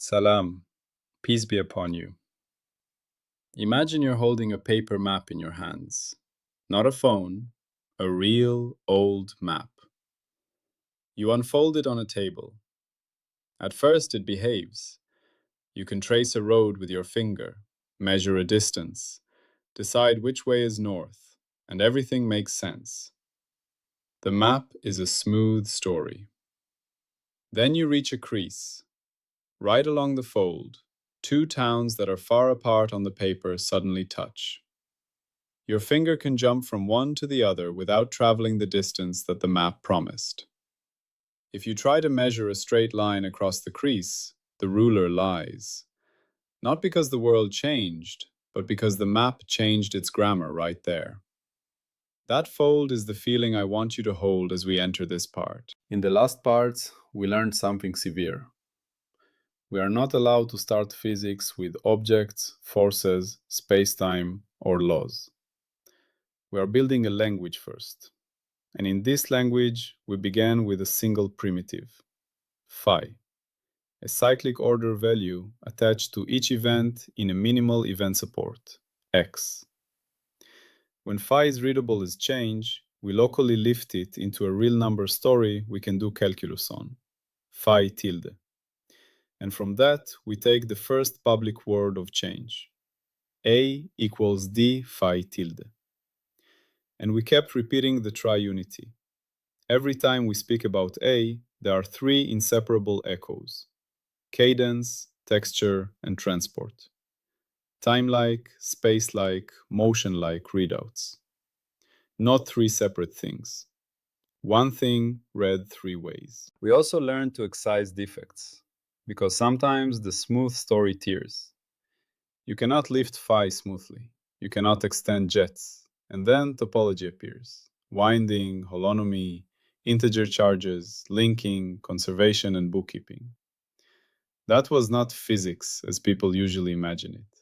Salam, peace be upon you. Imagine you're holding a paper map in your hands. Not a phone, a real old map. You unfold it on a table. At first, it behaves. You can trace a road with your finger, measure a distance, decide which way is north, and everything makes sense. The map is a smooth story. Then you reach a crease. Right along the fold, two towns that are far apart on the paper suddenly touch. Your finger can jump from one to the other without traveling the distance that the map promised. If you try to measure a straight line across the crease, the ruler lies. Not because the world changed, but because the map changed its grammar right there. That fold is the feeling I want you to hold as we enter this part. In the last parts, we learned something severe. We are not allowed to start physics with objects, forces, space-time, or laws. We are building a language first. And in this language, we began with a single primitive, phi, a cyclic order value attached to each event in a minimal event support, x. When phi is readable as change, we locally lift it into a real number story we can do calculus on, phi tilde. And from that, we take the first public word of change, a equals d phi tilde. And we kept repeating the triunity. Every time we speak about A, there are three inseparable echoes: cadence, texture, and transport. Time-like, space-like, motion-like readouts. Not three separate things. One thing read three ways. We also learned to excise defects, because sometimes the smooth story tears. You cannot lift phi smoothly. You cannot extend jets. And then topology appears. Winding, holonomy, integer charges, linking, conservation, and bookkeeping. That was not physics as people usually imagine it.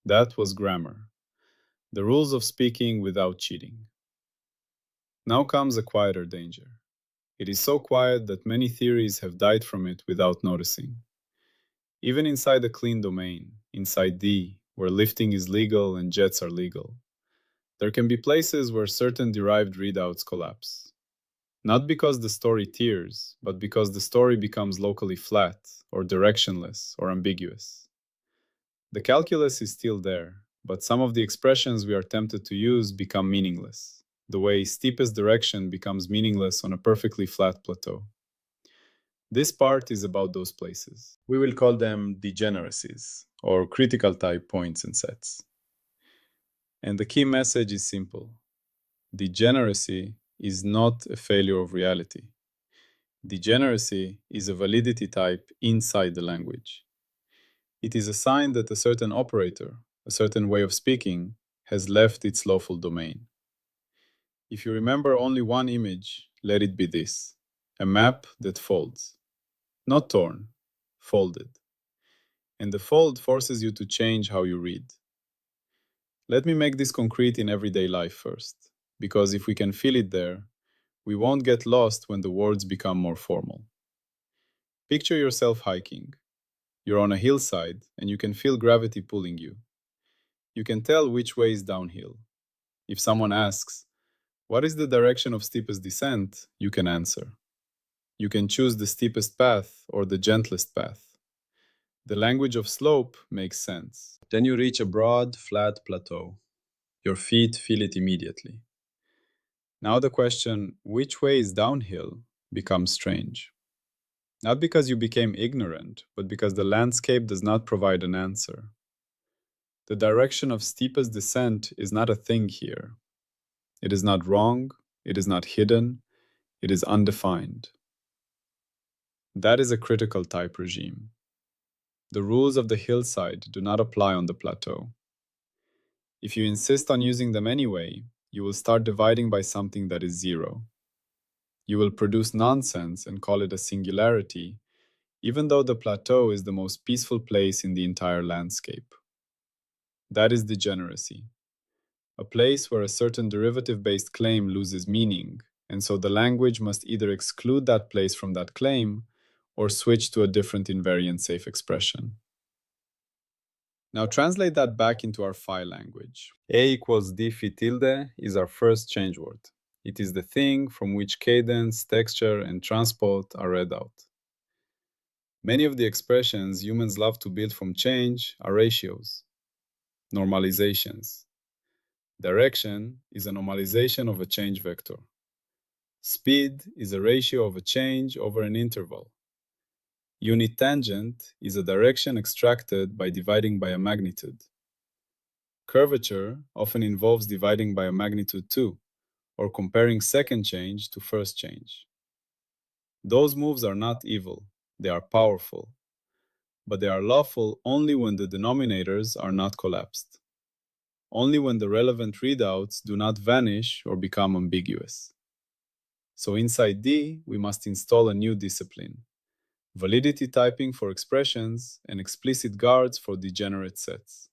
That was grammar. The rules of speaking without cheating. Now comes a quieter danger. It is so quiet that many theories have died from it without noticing. Even inside a clean domain, inside D, where lifting is legal and jets are legal, there can be places where certain derived readouts collapse. Not because the story tears, but because the story becomes locally flat, or directionless, or ambiguous. The calculus is still there, but some of the expressions we are tempted to use become meaningless, the way steepest direction becomes meaningless on a perfectly flat plateau. This part is about those places. We will call them degeneracies, or critical type points and sets. And the key message is simple. Degeneracy is not a failure of reality. Degeneracy is a validity type inside the language. It is a sign that a certain operator, a certain way of speaking, has left its lawful domain. If you remember only one image, let it be this: a map that folds. Not torn, folded. And the fold forces you to change how you read. Let me make this concrete in everyday life first, because if we can feel it there, we won't get lost when the words become more formal. Picture yourself hiking. You're on a hillside and you can feel gravity pulling you. You can tell which way is downhill. If someone asks, "What is the direction of steepest descent?" you can answer. You can choose the steepest path or the gentlest path. The language of slope makes sense. Then you reach a broad, flat plateau. Your feet feel it immediately. Now the question, which way is downhill, becomes strange. Not because you became ignorant, but because the landscape does not provide an answer. The direction of steepest descent is not a thing here. It is not wrong, it is not hidden, it is undefined. That is a critical type regime. The rules of the hillside do not apply on the plateau. If you insist on using them anyway, you will start dividing by something that is zero. You will produce nonsense and call it a singularity, even though the plateau is the most peaceful place in the entire landscape. That is degeneracy, a place where a certain derivative-based claim loses meaning, and so the language must either exclude that place from that claim or switch to a different invariant safe expression. Now translate that back into our phi language. A equals d phi tilde is our first change word. It is the thing from which cadence, texture, and transport are read out. Many of the expressions humans love to build from change are ratios, normalizations. Direction is a normalization of a change vector. Speed is a ratio of a change over an interval. Unit tangent is a direction extracted by dividing by a magnitude. Curvature often involves dividing by a magnitude too, or comparing second change to first change. Those moves are not evil, they are powerful, but they are lawful only when the denominators are not collapsed, only when the relevant readouts do not vanish or become ambiguous. So inside D, we must install a new discipline: validity typing for expressions and explicit guards for degenerate sets.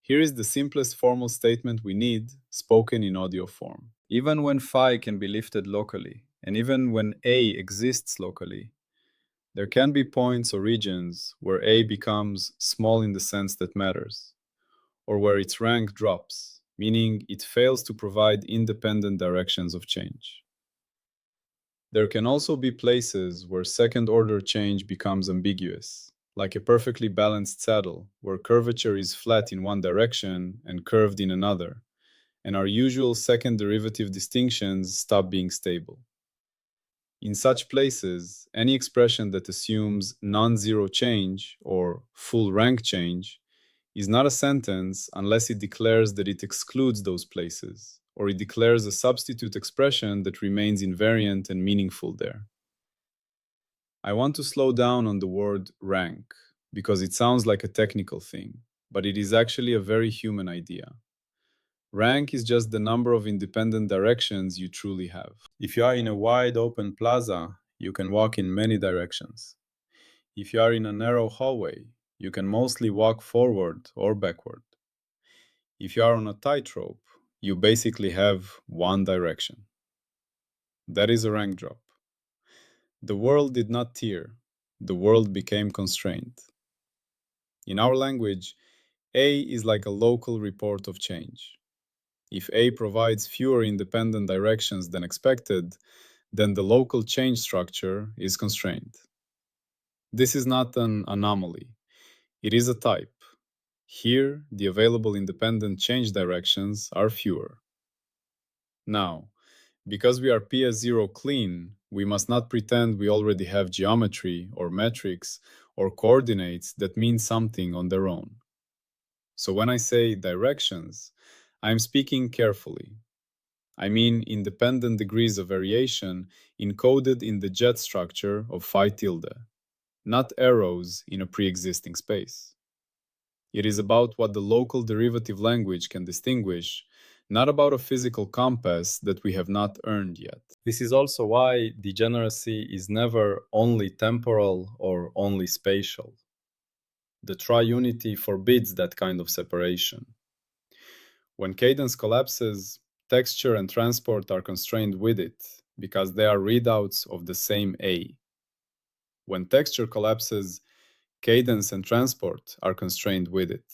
Here is the simplest formal statement we need, spoken in audio form. Even when phi can be lifted locally, and even when A exists locally, there can be points or regions where A becomes small in the sense that matters, or where its rank drops, meaning it fails to provide independent directions of change. There can also be places where second-order change becomes ambiguous, like a perfectly balanced saddle, where curvature is flat in one direction and curved in another, and our usual second derivative distinctions stop being stable. In such places, any expression that assumes non-zero change or full rank change is not a sentence unless it declares that it excludes those places, or it declares a substitute expression that remains invariant and meaningful there. I want to slow down on the word rank, because it sounds like a technical thing, but it is actually a very human idea. Rank is just the number of independent directions you truly have. If you are in a wide open plaza, you can walk in many directions. If you are in a narrow hallway, you can mostly walk forward or backward. If you are on a tightrope, you basically have one direction. That is a rank drop. The world did not tear, the world became constrained. In our language, A is like a local report of change. If A provides fewer independent directions than expected, then the local change structure is constrained. This is not an anomaly, it is a type. Here, the available independent change directions are fewer. Now, because we are PS0 clean, we must not pretend we already have geometry or metrics or coordinates that mean something on their own. So when I say directions, I'm speaking carefully. I mean independent degrees of variation encoded in the jet structure of phi tilde, not arrows in a pre-existing space. It is about what the local derivative language can distinguish, not about a physical compass that we have not earned yet. This is also why degeneracy is never only temporal or only spatial. The triunity forbids that kind of separation. When cadence collapses, texture and transport are constrained with it because they are readouts of the same A. When texture collapses, cadence and transport are constrained with it.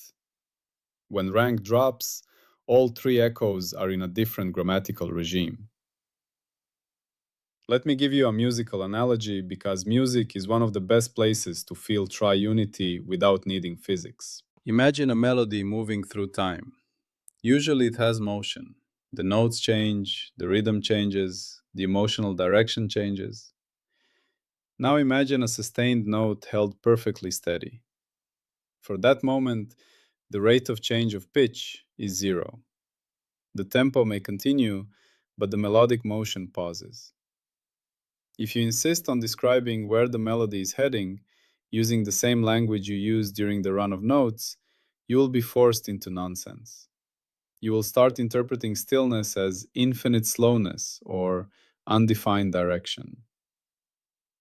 When rank drops, all three echoes are in a different grammatical regime. Let me give you a musical analogy because music is one of the best places to feel triunity without needing physics. Imagine a melody moving through time. Usually it has motion. The notes change, the rhythm changes, the emotional direction changes. Now imagine a sustained note held perfectly steady. For that moment, the rate of change of pitch is zero. The tempo may continue, but the melodic motion pauses. If you insist on describing where the melody is heading, using the same language you use during the run of notes, you will be forced into nonsense. You will start interpreting stillness as infinite slowness or undefined direction.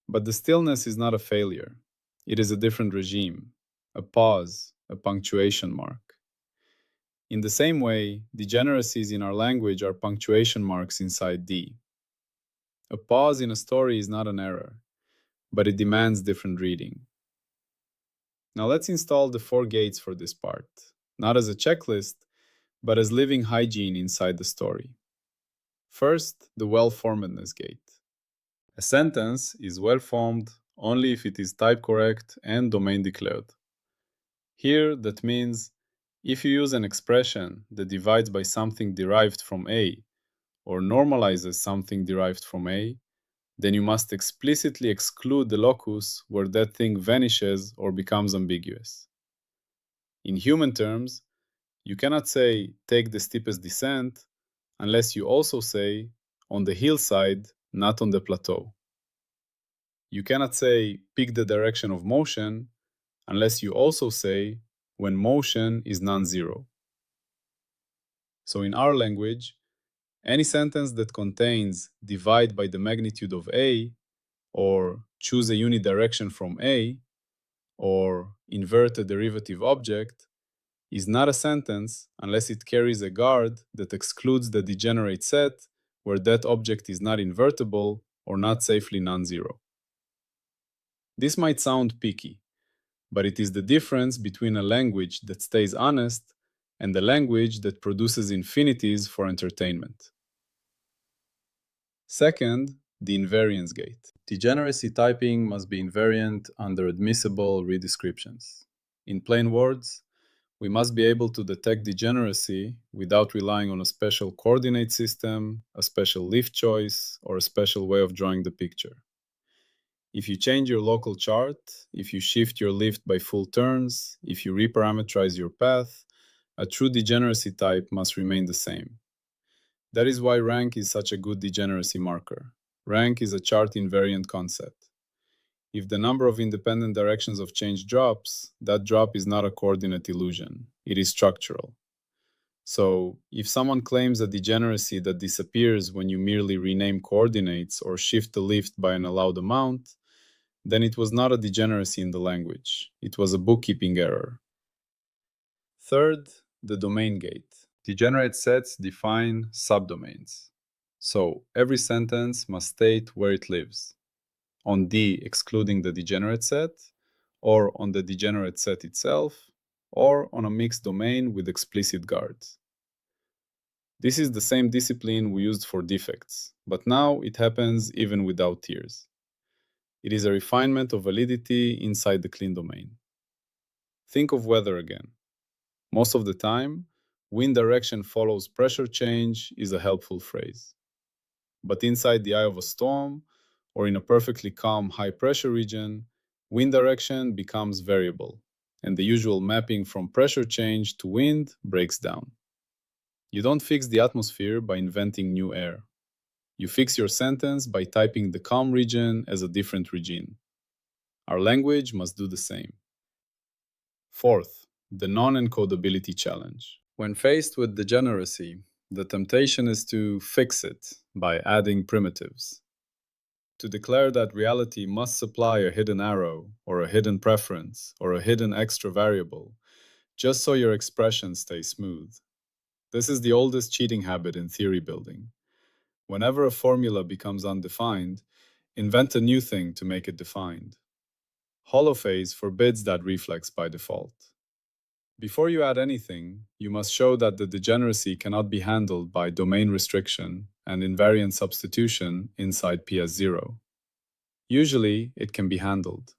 But the stillness is not a failure. It is a different regime, a pause, a punctuation mark. In the same way, degeneracies in our language are punctuation marks inside D. A pause in a story is not an error. but it demands different reading. Now let's install the 4 gates for this part, not as a checklist, but as living hygiene inside the story. First, the well-formedness gate. A sentence is well-formed only if it is type correct and domain declared. Here, that means if you use an expression that divides by something derived from A or normalizes something derived from A, then you must explicitly exclude the locus where that thing vanishes or becomes ambiguous. In human terms, you cannot say take the steepest descent unless you also say on the hillside, not on the plateau. You cannot say pick the direction of motion unless you also say when motion is non-zero. So in our language, any sentence that contains divide by the magnitude of A, or choose a unit direction from A, or invert a derivative object, is not a sentence unless it carries a guard that excludes the degenerate set where that object is not invertible or not safely non-zero. This might sound picky, but it is the difference between a language that stays honest and a language that produces infinities for entertainment. Second, the invariance gate. Degeneracy typing must be invariant under admissible redescriptions. In plain words, we must be able to detect degeneracy without relying on a special coordinate system, a special lift choice, or a special way of drawing the picture. If you change your local chart, if you shift your lift by full turns, if you reparameterize your path, a true degeneracy type must remain the same. That is why rank is such a good degeneracy marker. Rank is a chart invariant concept. If the number of independent directions of change drops, that drop is not a coordinate illusion. It is structural. So, if someone claims a degeneracy that disappears when you merely rename coordinates or shift the lift by an allowed amount, then it was not a degeneracy in the language. It was a bookkeeping error. Third, the domain gate. Degenerate sets define subdomains. So, every sentence must state where it lives. On D excluding the degenerate set, or on the degenerate set itself, or on a mixed domain with explicit guards. This is the same discipline we used for defects, but now it happens even without tiers. It is a refinement of validity inside the clean domain. Think of weather again. Most of the time, wind direction follows pressure change is a helpful phrase. But inside the eye of a storm, or in a perfectly calm high-pressure region, wind direction becomes variable, and the usual mapping from pressure change to wind breaks down. You don't fix the atmosphere by inventing new air. You fix your sentence by typing the calm region as a different region. Our language must do the same. Fourth, the non-encodability challenge. When faced with degeneracy, the temptation is to fix it by adding primitives. To declare that reality must supply a hidden arrow, or a hidden preference, or a hidden extra variable, just so your expression stays smooth. This is the oldest cheating habit in theory building. Whenever a formula becomes undefined, invent a new thing to make it defined. Holophase forbids that reflex by default. Before you add anything, you must show that the degeneracy cannot be handled by domain restriction and invariant substitution inside PS0. Usually, it can be handled,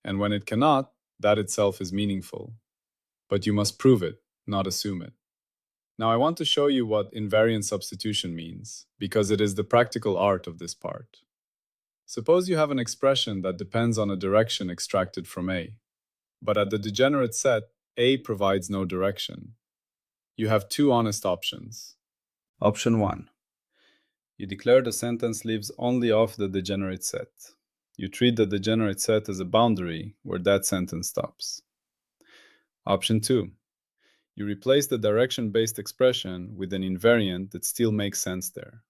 and when it cannot, that itself is meaningful. But you must prove it, not assume it. Now I want to show you what invariant substitution means, because it is the practical art of this part. Suppose you have an expression that depends on a direction extracted from A, but at the degenerate set, A provides no direction. You have two honest options. Option 1. You declare the sentence lives only off the degenerate set. You treat the degenerate set as a boundary where that sentence stops. Option 2. You replace the direction-based expression with an invariant that still makes sense there.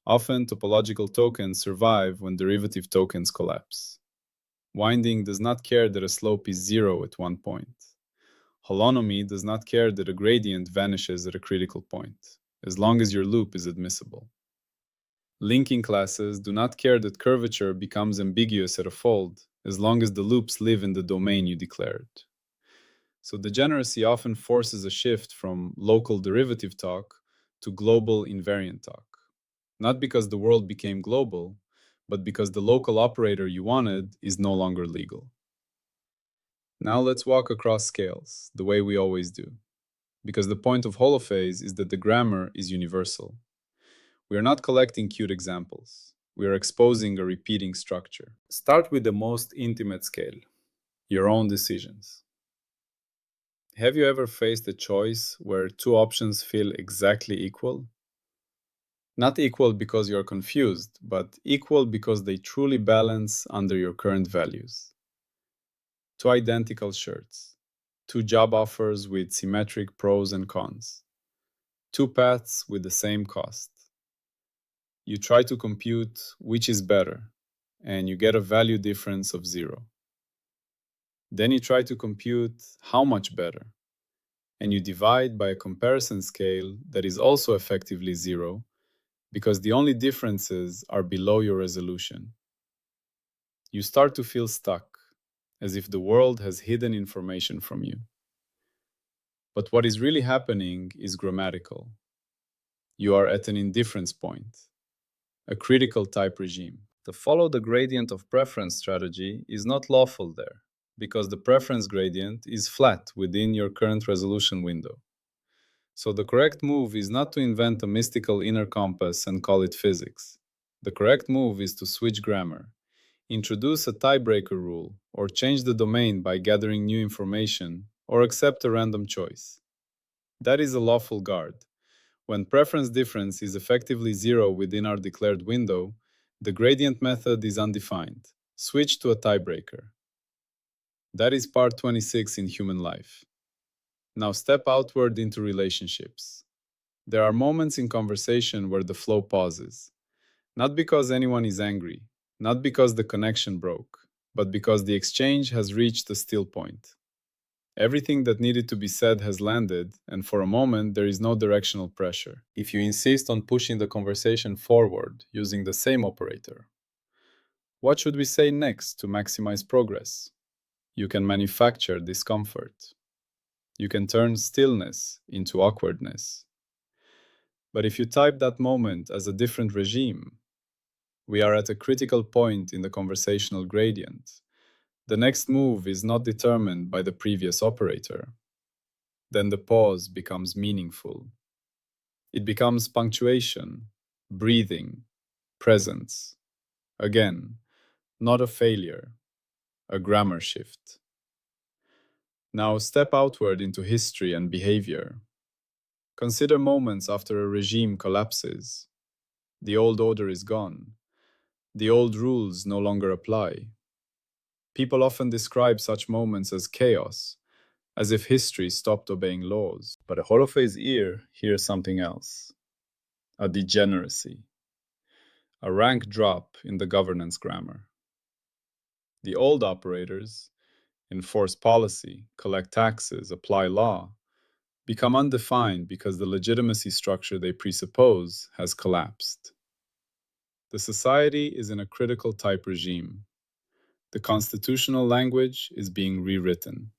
Often, topological tokens survive when derivative tokens collapse. Winding does not care that a slope is 0 at one point. Holonomy does not care that a gradient vanishes at a critical point, as long as your loop is admissible. Linking classes do not care that curvature becomes ambiguous at a fold as long as the loops live in the domain you declared. So degeneracy often forces a shift from local derivative talk to global invariant talk. Not because the world became global, but because the local operator you wanted is no longer legal. Now let's walk across scales, the way we always do. Because the point of holophase is that the grammar is universal. We are not collecting cute examples. We are exposing a repeating structure. Start with the most intimate scale, your own decisions. Have you ever faced a choice where two options feel exactly equal? Not equal because you're confused, but equal because they truly balance under your current values. Two identical shirts, two job offers with symmetric pros and cons, two paths with the same cost. You try to compute which is better, and you get a value difference of 0. Then you try to compute how much better, and you divide by a comparison scale that is also effectively 0, because the only differences are below your resolution. You start to feel stuck, as if the world has hidden information from you. But what is really happening is grammatical. You are at an indifference point, a critical type regime. The follow the gradient of preference strategy is not lawful there, because the preference gradient is flat within your current resolution window. So the correct move is not to invent a mystical inner compass and call it physics. The correct move is to switch grammar, introduce a tiebreaker rule, or change the domain by gathering new information, or accept a random choice. That is a lawful guard. When preference difference is effectively 0 within our declared window, the gradient method is undefined. Switch to a tiebreaker. That is part 26 in human life. Now step outward into relationships. There are moments in conversation where the flow pauses. Not because anyone is angry, not because the connection broke, but because the exchange has reached a still point. Everything that needed to be said has landed, and for a moment there is no directional pressure. If you insist on pushing the conversation forward using the same operator, what should we say next to maximize progress? You can manufacture discomfort. You can turn stillness into awkwardness. But if you type that moment as a different regime, we are at a critical point in the conversational gradient. The next move is not determined by the previous operator. Then the pause becomes meaningful. It becomes punctuation, breathing, presence. Again, not a failure, a grammar shift. Now step outward into history and behavior. Consider moments after a regime collapses. The old order is gone. The old rules no longer apply. People often describe such moments as chaos, as if history stopped obeying laws. But a holophase ear hears something else: a degeneracy, a rank drop in the governance grammar. The old operators enforce policy, collect taxes, apply law become undefined because the legitimacy structure they presuppose has collapsed. The society is in a critical type regime. The constitutional language is being rewritten.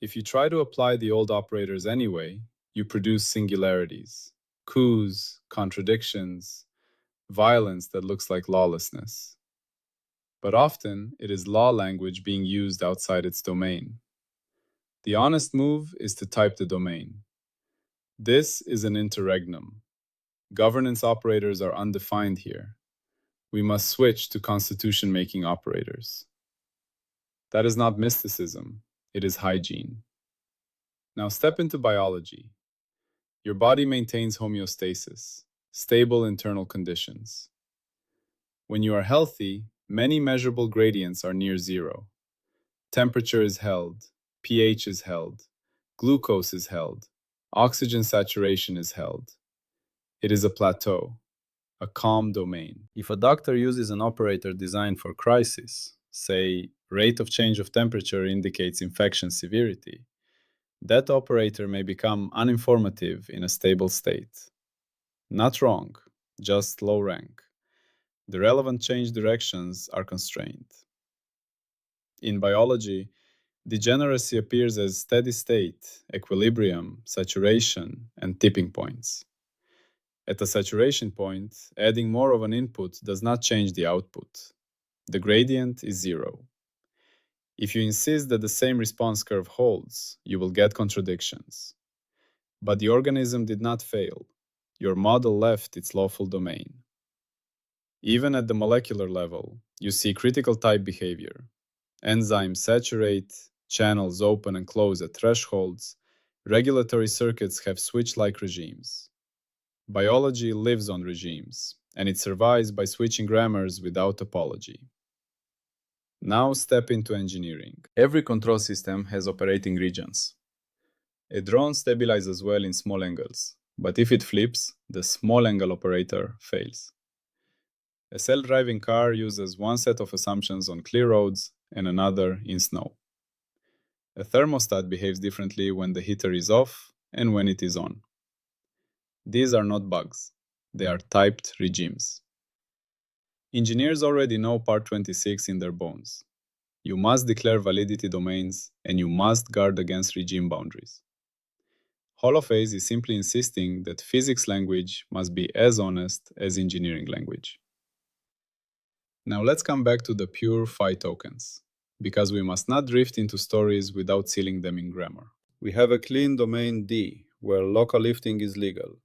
If you try to apply the old operators anyway, you produce singularities, coups, contradictions, violence that looks like lawlessness. But often, it is law language being used outside its domain. The honest move is to type the domain. This is an interregnum. Governance operators are undefined here. We must switch to constitution-making operators. That is not mysticism, it is hygiene. Now step into biology. Your body maintains homeostasis, stable internal conditions. When you are healthy, many measurable gradients are near 0. Temperature is held, pH is held, glucose is held, oxygen saturation is held. It is a plateau, a calm domain. If a doctor uses an operator designed for crisis, say rate of change of temperature indicates infection severity, that operator may become uninformative in a stable state. Not wrong, just low rank. The relevant change directions are constrained. In biology, degeneracy appears as steady state, equilibrium, saturation, and tipping points. At a saturation point, adding more of an input does not change the output. The gradient is zero. If you insist that the same response curve holds, you will get contradictions. But the organism did not fail. Your model left its lawful domain. Even at the molecular level, you see critical type behavior. Enzymes saturate, channels open and close at thresholds, regulatory circuits have switch-like regimes. Biology lives on regimes, and it survives by switching grammars without apology. Now step into engineering. Every control system has operating regions. A drone stabilizes well in small angles, but if it flips, the small angle operator fails. A self-driving car uses one set of assumptions on clear roads and another in snow. A thermostat behaves differently when the heater is off and when it is on. These are not bugs. They are typed regimes. Engineers already know Part 26 in their bones. You must declare validity domains, and you must guard against regime boundaries. Holophase is simply insisting that physics language must be as honest as engineering language. Now let's come back to the pure phi tokens, because we must not drift into stories without sealing them in grammar. We have a clean domain D, where local lifting is legal.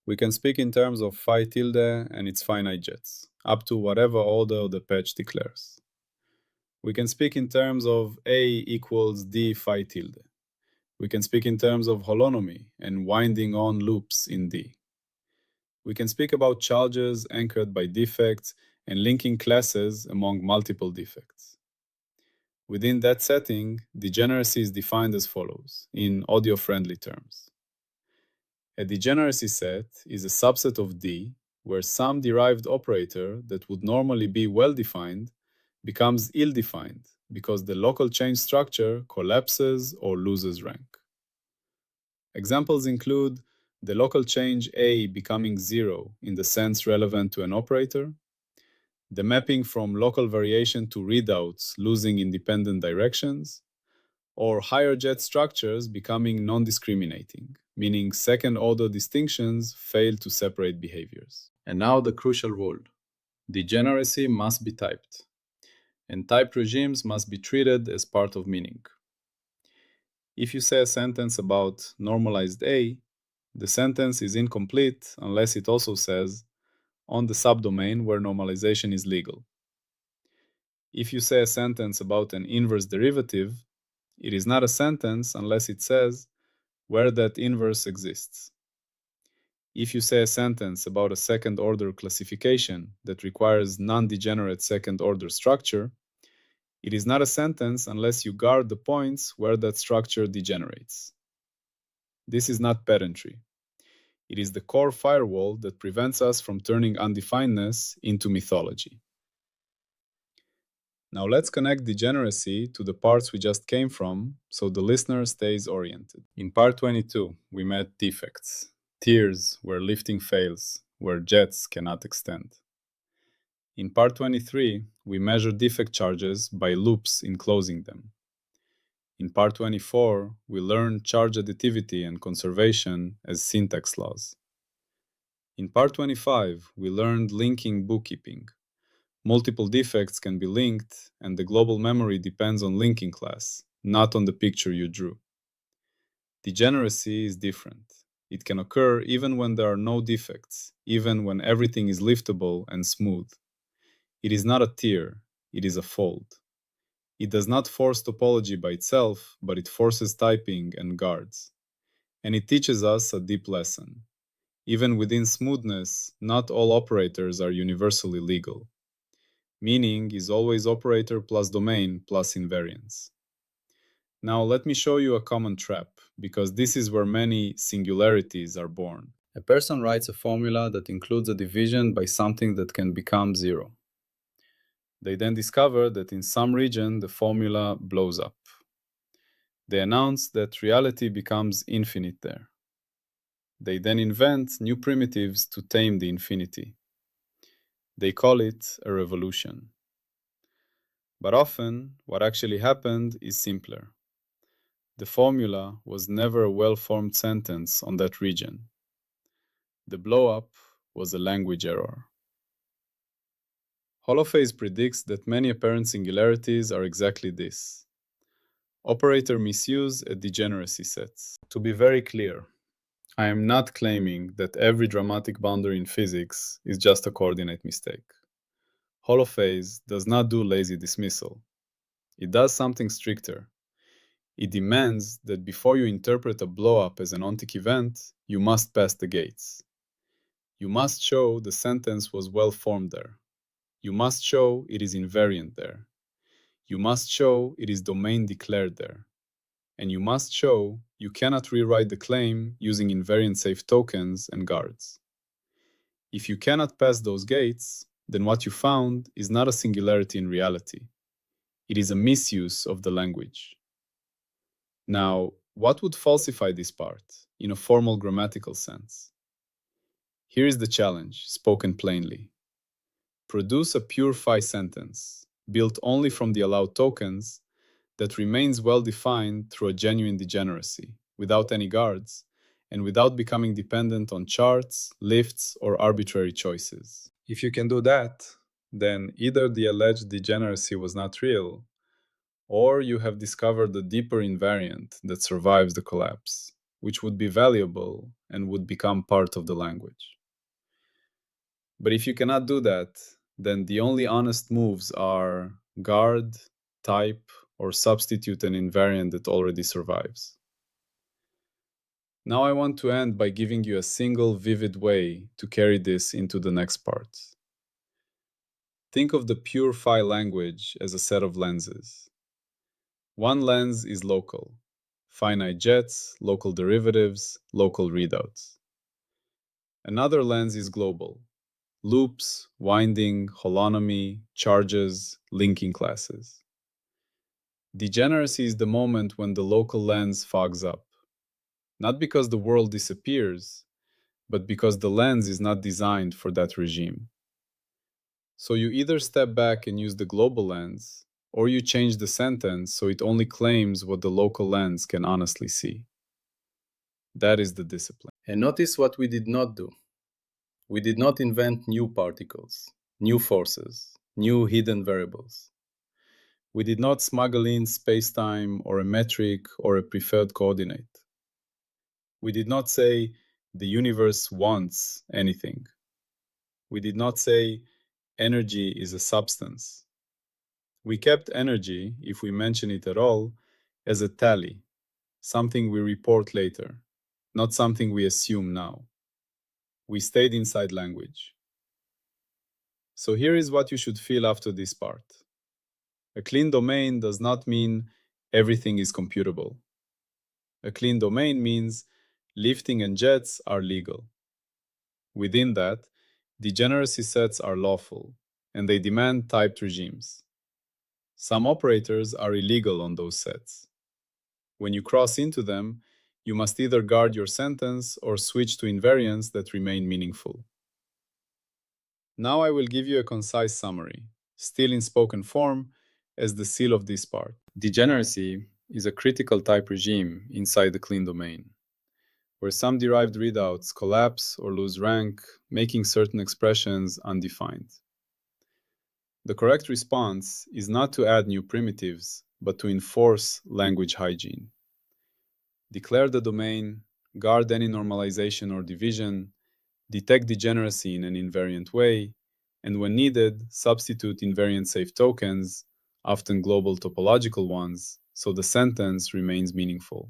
We can speak in terms of phi tilde and its finite jets, up to whatever order the patch declares. We can speak in terms of A equals D phi tilde. We can speak in terms of holonomy and winding on loops in D. We can speak about charges anchored by defects and linking classes among multiple defects. Within that setting, degeneracy is defined as follows, in audio-friendly terms. A degeneracy set is a subset of D where some derived operator that would normally be well-defined becomes ill-defined because the local chain structure collapses or loses rank. Examples include the local change A becoming zero in the sense relevant to an operator, the mapping from local variation to readouts losing independent directions, or higher jet structures becoming non-discriminating, meaning second-order distinctions fail to separate behaviors. And now the crucial rule. Degeneracy must be typed, and typed regimes must be treated as part of meaning. If you say a sentence about normalized A, the sentence is incomplete unless it also says, on the subdomain where normalization is legal. If you say a sentence about an inverse derivative, it is not a sentence unless it says where that inverse exists. If you say a sentence about a second-order classification that requires non-degenerate second-order structure, it is not a sentence unless you guard the points where that structure degenerates. This is not pedantry. It is the core firewall that prevents us from turning undefinedness into mythology. Now let's connect degeneracy to the parts we just came from so the listener stays oriented. In part 22, we met defects, tiers where lifting fails, where jets cannot extend. In part 23, we measure defect charges by loops enclosing them. In part 24, we learn charge additivity and conservation as syntax laws. In part 25, we learned linking bookkeeping. Multiple defects can be linked, and the global memory depends on linking class, not on the picture you drew. Degeneracy is different. It can occur even when there are no defects, even when everything is liftable and smooth. It is not a tier, it is a fold. It does not force topology by itself, but it forces typing and guards. And it teaches us a deep lesson. Even within smoothness, not all operators are universally legal. Meaning is always operator plus domain plus invariance. Now let me show you a common trap, because this is where many singularities are born. A person writes a formula that includes a division by something that can become zero. They then discover that in some region the formula blows up. They announce that reality becomes infinite there. They then invent new primitives to tame the infinity. They call it a revolution. But often, what actually happened is simpler. The formula was never a well formed sentence on that region. The blow up was a language error. Holophase predicts that many apparent singularities are exactly this: operator misuse at degeneracy sets. To be very clear, I am not claiming that every dramatic boundary in physics is just a coordinate mistake. Holophase does not do lazy dismissal. It does something stricter. It demands that before you interpret a blowup as an ontic event, you must pass the gates. You must show the sentence was well formed there. You must show it is invariant there. You must show it is domain declared there. And you must show you cannot rewrite the claim using invariant safe tokens and guards. If you cannot pass those gates, then what you found is not a singularity in reality. It is a misuse of the language. Now, what would falsify this part in a formal grammatical sense? Here is the challenge, spoken plainly. Produce a pure phi sentence, built only from the allowed tokens, that remains well defined through a genuine degeneracy, without any guards, and without becoming dependent on charts, lifts, or arbitrary choices. If you can do that, then either the alleged degeneracy was not real, or you have discovered a deeper invariant that survives the collapse, which would be valuable and would become part of the language. But if you cannot do that, then the only honest moves are guard, type, or substitute an invariant that already survives. Now I want to end by giving you a single vivid way to carry this into the next part. Think of the pure phi language as a set of lenses. One lens is local: finite jets, local derivatives, local readouts. Another lens is global: loops, winding, holonomy, charges, linking classes. Degeneracy is the moment when the local lens fogs up, not because the world disappears, but because the lens is not designed for that regime. So you either step back and use the global lens, or you change the sentence so it only claims what the local lens can honestly see. That is the discipline. And notice what we did not do. We did not invent new particles, new forces, new hidden variables. We did not smuggle in spacetime or a metric or a preferred coordinate. We did not say the universe wants anything. We did not say energy is a substance. We kept energy, if we mention it at all, as a tally, something we report later, not something we assume now. We stayed inside language. So here is what you should feel after this part. A clean domain does not mean everything is computable. A clean domain means lifting and jets are legal. Within that, degeneracy sets are lawful, and they demand typed regimes. Some operators are illegal on those sets. When you cross into them, you must either guard your sentence or switch to invariants that remain meaningful. Now I will give you a concise summary, still in spoken form, as the seal of this part. Degeneracy is a critical type regime inside the clean domain, where some derived readouts collapse or lose rank, making certain expressions undefined. The correct response is not to add new primitives, but to enforce language hygiene. Declare the domain, guard any normalization or division, detect degeneracy in an invariant way, and when needed, substitute invariant safe tokens, often global topological ones, so the sentence remains meaningful.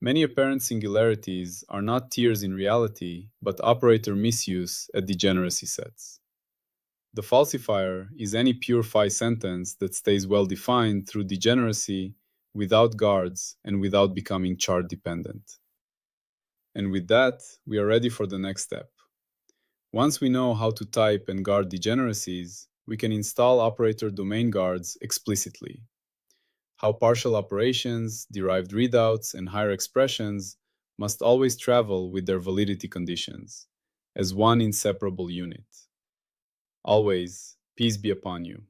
Many apparent singularities are not tiers in reality, but operator misuse at degeneracy sets. The falsifier is any pure phi sentence that stays well defined through degeneracy without guards and without becoming chart dependent. And with that, we are ready for the next step. Once we know how to type and guard degeneracies, we can install operator domain guards explicitly. How partial operations, derived readouts, and higher expressions must always travel with their validity conditions, as one inseparable unit. Always, peace be upon you.